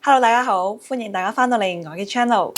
Hello， 大家好，歡迎大家翻到嚟我嘅 channel。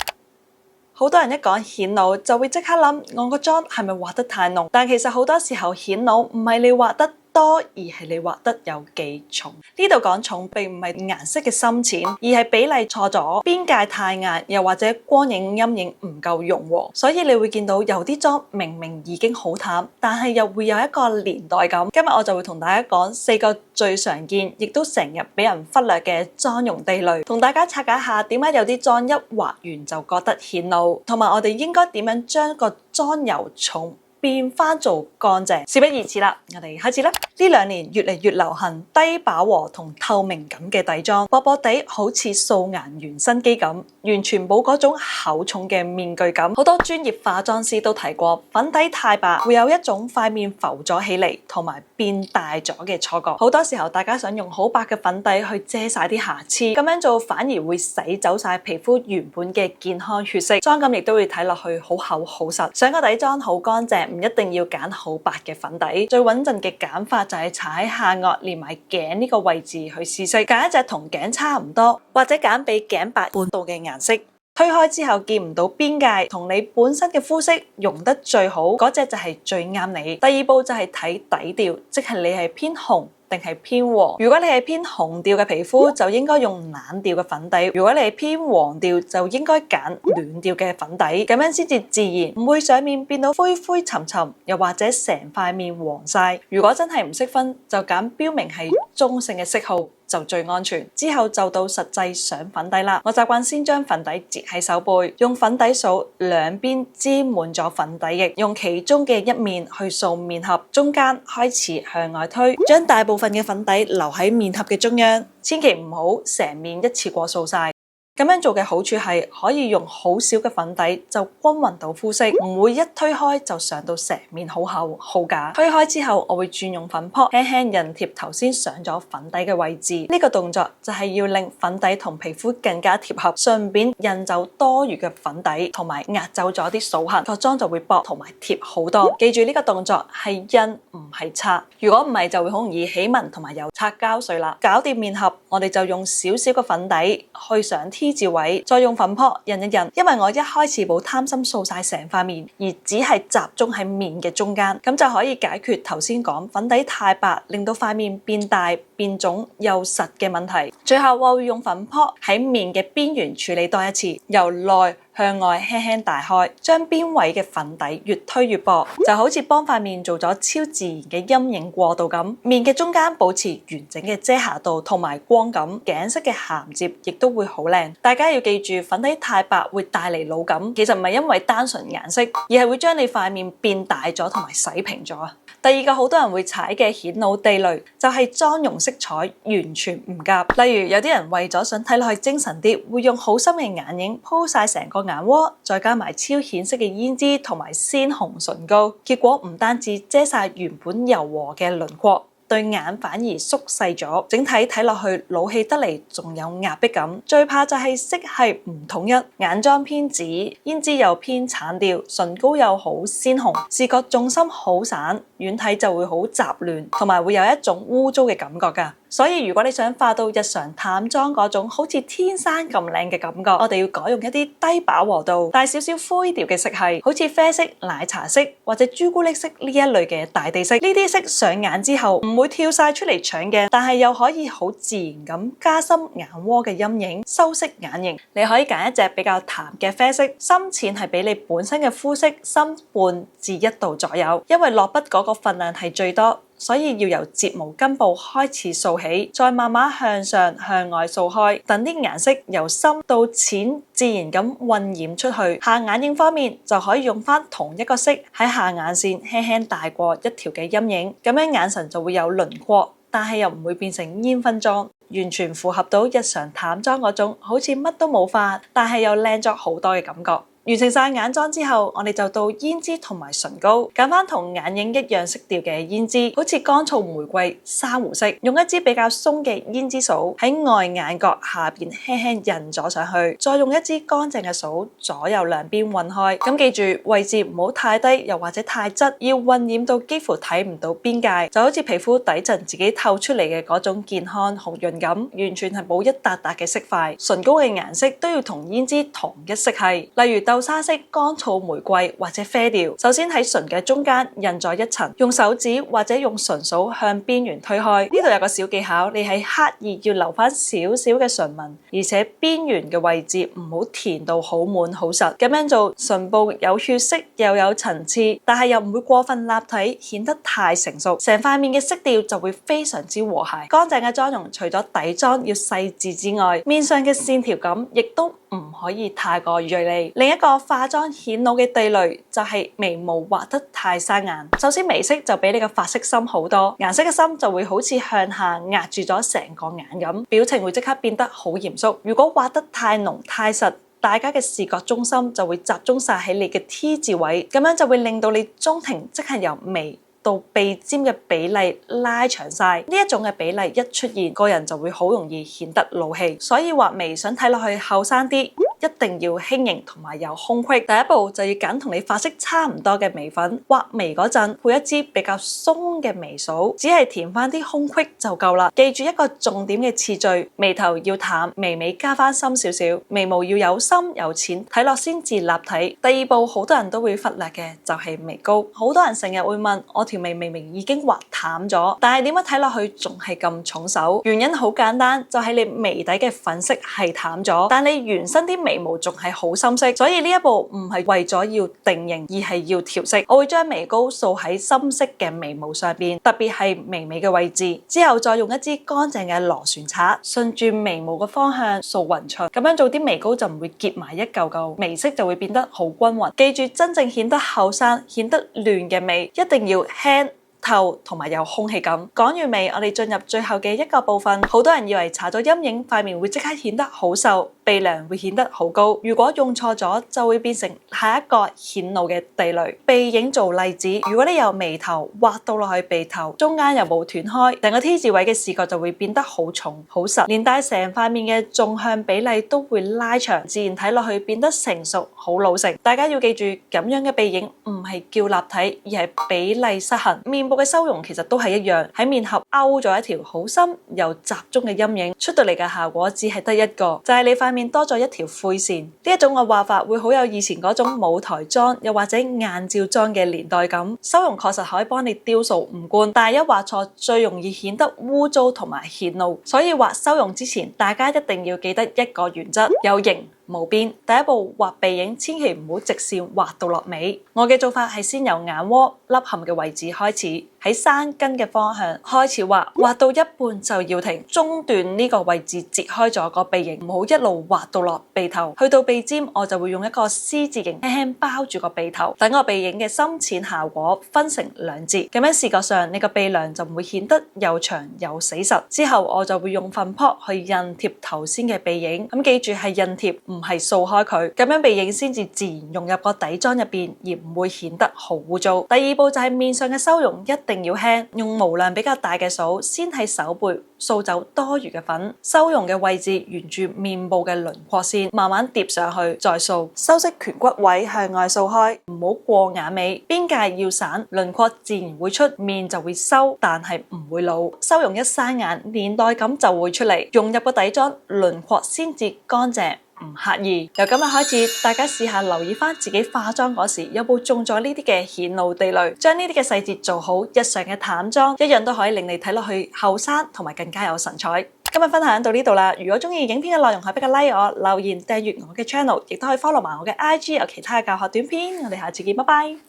好多人一講顯老就會即刻諗我個妝係咪畫得太濃？但其實好多時候顯老唔係你畫得多，而係你畫得有幾重。呢度講重並唔係顏色嘅深淺，而係比例錯咗，邊界太硬，又或者光影陰影唔夠融和。所以你會見到有啲妝明明已經好淡，但係又會有一個年代感。今日我就會同大家講4個最常見，亦都成日俾人忽略嘅妝容地雷，同大家拆解下點解有啲妝一畫完就覺得顯老，同埋我哋應該點樣將個妝由重變翻做乾淨。事不宜遲啦，我哋開始啦。呢2年越嚟越流行低飽和同透明感嘅底妝，薄薄地好似素顏原生機咁，完全冇嗰種厚重嘅面具感。好多專業化妝師都提過，粉底太白會有一種塊面浮咗起嚟同埋變大咗嘅錯覺。好多時候大家想用好白嘅粉底去遮晒啲瑕疵，咁樣做反而會洗走晒皮膚原本嘅健康血色，妝感亦都會睇落去好厚好實。想個底妝好乾淨，唔一定要揀好白嘅粉底，最穩陣嘅揀法就係搽喺下顎連埋頸呢個位置去試色，揀一隻同頸差唔多，或者揀比頸白半度嘅顏色。推開之後見唔到邊界，同你本身嘅膚色融得最好，嗰隻就係最啱你。第二步就係睇底調，即係你係偏紅定係偏黃。如果你係偏紅調嘅皮膚，就應該用冷調嘅粉底；如果你係偏黃調，就應該揀暖調嘅粉底，咁樣先至自然，唔會上面變到灰灰沉沉，又或者成塊面黃晒。如果真係唔識分，就揀標明係中性嘅色號，就最安全。之後就到實際上粉底啦。我習慣先將粉底摺喺手背，用粉底掃兩邊沾滿咗粉底液，用其中嘅一面去掃面頰，中間開始向外推，將大部分嘅粉底留喺面頰嘅中央，千祈唔好成面一次過掃晒。咁樣做嘅好處係可以用好少嘅粉底就均勻到膚色，唔會一推開就上到成面好厚好假。推開之後，我會轉用粉撲輕輕印貼頭先上咗粉底嘅位置。呢個動作就係要令粉底同皮膚更加貼合，順便印走多餘嘅粉底，同埋壓走咗啲掃痕，個妝就會薄同埋貼好多。記住呢個動作係印唔係擦，如果唔係就會好容易起紋同埋有擦膠水啦。搞掂面頰，我哋就用少少嘅粉底去上 T 字位，再用粉撲印一印。因為我一開始冇貪心掃晒成塊面，而只係集中喺面嘅中間，咁就可以解決頭先講粉底太白令到塊面變大變腫又實嘅問題。最後我會用粉撲喺面嘅邊緣處理多一次，由內向外輕輕大開，將邊位嘅粉底越推越薄，就好似幫塊面做咗超自然嘅陰影過渡咁。面嘅中間保持完整嘅遮瑕度同埋光感，頸色嘅銜接亦都會好靚。大家要記住，粉底太白會帶嚟老感，其實唔係因為單純顏色，而係會將你塊面變大咗同埋洗平咗。第二個好多人會踩嘅顯老地雷就係妝容色彩完全唔夾。例如有啲人為咗想睇落去精神啲，會用好深嘅眼影鋪晒成個眼窩，再加埋超顯色嘅胭脂同埋鮮紅唇膏，結果唔單止遮晒原本柔和嘅輪廓，對眼反而縮細咗，整體睇落去老氣得嚟，仲有壓迫感。最怕就係色系唔統一，眼妝偏紫，胭脂又偏橙調，唇膏又好鮮紅，視覺重心好散，遠睇就會好雜亂，同埋會有一種污糟嘅感覺㗎。所以如果你想化到日常淡妝嗰種好似天生咁靚嘅感覺，我哋要改用一啲低飽和度、帶少少灰調嘅色系，好似啡色、奶茶色或者朱古力色呢一類嘅大地色。呢啲色上眼之後唔會跳晒出嚟搶鏡，但係又可以好自然咁加深眼窩嘅陰影，修飾眼型。你可以揀一隻比較淡嘅啡色，深淺係比你本身嘅膚色深半至1度左右，因為落筆嗰個份量係最多。所以要由睫毛根部開始掃起，再慢慢向上向外掃開，等啲顏色由深到淺自然咁暈染出去。下眼影方面就可以用翻同一個色喺下眼線輕輕帶過一條嘅陰影，咁樣眼神就會有輪廓，但係又唔會變成煙熏妝，完全符合到日常淡妝嗰種好似乜都冇化，但係又靚咗好多嘅感覺。完成晒眼妝之後，我哋就到胭脂同埋唇膏，揀翻同眼影一樣色調嘅胭脂，好似乾燥玫瑰、珊瑚色，用一支比較鬆嘅胭脂掃喺外眼角下邊輕輕印咗上去，再用一支乾淨嘅掃左右兩邊混開。咁記住位置唔好太低，又或者太側，要混染到幾乎睇唔到邊界，就好似皮膚底層自己透出嚟嘅嗰種健康紅潤感，完全係冇一笪笪嘅色塊。唇膏嘅顏色都要同胭脂同一色系，例如豆沙色、乾燥玫瑰或者啡調。首先喺唇嘅中間印咗一層，用手指或者用唇掃向邊緣推開。呢度有個小技巧，你係刻意要留翻少少嘅唇紋，而且邊緣嘅位置唔好填到好滿好實。咁樣做，唇部有血色又有層次，但係又唔會過分立體，顯得太成熟。成塊面嘅色調就會非常之和諧。乾淨嘅妝容除咗底妝要細緻之外，面上嘅線條感亦都唔可以太過銳利。另一個化妝顯老嘅地雷就係眉毛畫得太生硬。首先眉色就比你嘅髮色深好多，顏色嘅深就會好似向下壓住咗成個眼咁，表情會即刻變得好嚴肅。如果畫得太濃太實，大家嘅視覺中心就會集中晒喺你嘅 T 字位，咁樣就會令到你中庭即係由眉到鼻尖嘅比例拉長晒。呢一種嘅比例一出現，個人就會好容易顯得老氣。所以畫眉想睇落去後生啲，一定要輕盈同埋有空隙。第一步就要揀同你髮色差唔多嘅眉粉，畫眉嗰陣配一支比較鬆嘅眉掃，只係填翻啲空隙就夠啦。記住一個重點嘅次序，眉頭要淡，眉尾加翻深少少，眉毛要有深有淺，睇落先至立體。第二步好多人都會忽略嘅就係眉膏，好多人成日會問我條眉明明已經畫淡咗，但係點解睇落去仲係咁重手？原因好簡單，就係你眉底嘅粉色係淡咗，但你原身啲眉毛仲係好深色，所以呢一步唔係為咗要定型，而係要調色。我會將眉膏掃喺深色嘅眉毛上邊，特別係眉尾嘅位置，之後再用一支乾淨嘅螺旋刷順住眉毛嘅方向掃勻出，咁樣做啲眉膏就唔會結埋一嚿嚿，眉色就會變得好均勻。記住真正顯得後生、顯得嫩嘅眉，一定要輕透同埋有空氣感。講完眉，我哋進入最後嘅一個部分。好多人以為搽咗陰影，塊面會即刻顯得好瘦，鼻梁會顯得好高。如果用錯咗，就會變成下一個顯老嘅地雷。鼻影做例子，如果你由眉頭畫到落去鼻頭，中間又冇斷開，成個 T 字位嘅視覺就會變得好重好實，連帶成塊面嘅縱向比例都會拉長，自然睇落去變得成熟好老成。大家要記住，咁樣嘅鼻影唔係叫立體，而係比例失衡。面部嘅修容其實都係一樣，喺面頰勾咗一條好深又集中嘅陰影，出到嚟嘅效果只係得一個，就係你塊面多咗一條灰線。呢一種嘅畫法會好有以前嗰種舞台妝又或者硬照妝嘅年代感。修容確實可以幫你雕塑五官，但係一畫錯最容易顯得污糟同埋顯老。所以畫修容之前，大家一定要記得一個原則：有型無邊。第一步畫鼻影，千祈唔好直線畫到落尾。我嘅做法係先由眼窩凹陷嘅位置開始，喺山根嘅方向開始畫，畫到一半就要停，中段呢個位置截開咗個鼻影，唔好一路畫到落鼻頭。去到鼻尖，我就會用一個 C 字形輕輕包住個鼻頭，等個鼻影嘅深淺效果分成兩截，咁樣視覺上你個鼻梁就唔會顯得又長又死實。之後我就會用粉撲去印貼頭先嘅鼻影，咁記住係印貼，唔係掃開佢，咁樣鼻影先至自然融入個底妝入邊，而唔會顯得好污糟。第二步就係面上嘅修容，一定要輕，用毛量比較大嘅掃，先喺手背掃走多餘嘅粉，修容嘅位置沿住面部嘅輪廓線慢慢疊上去，再掃，修飾顴骨位向外掃開，唔好過眼尾，邊界要散，輪廓自然會出，面就會收，但係唔會老。修容一生眼，年代感就會出嚟，融入個底妝，輪廓先至乾淨。唔刻意。由今日開始，大家試下留意翻自己化妝嗰時有冇中咗呢啲嘅顯老地雷，將呢啲嘅細節做好，日常嘅淡妝一樣都可以令你睇落去後生同埋更加有神采。今日分享到呢度啦，如果中意影片嘅內容，可以俾個 like 我，留言訂閱我嘅 channel，亦都可以 follow 埋我嘅 IG 有其他嘅教學短片。我哋下次見，拜拜。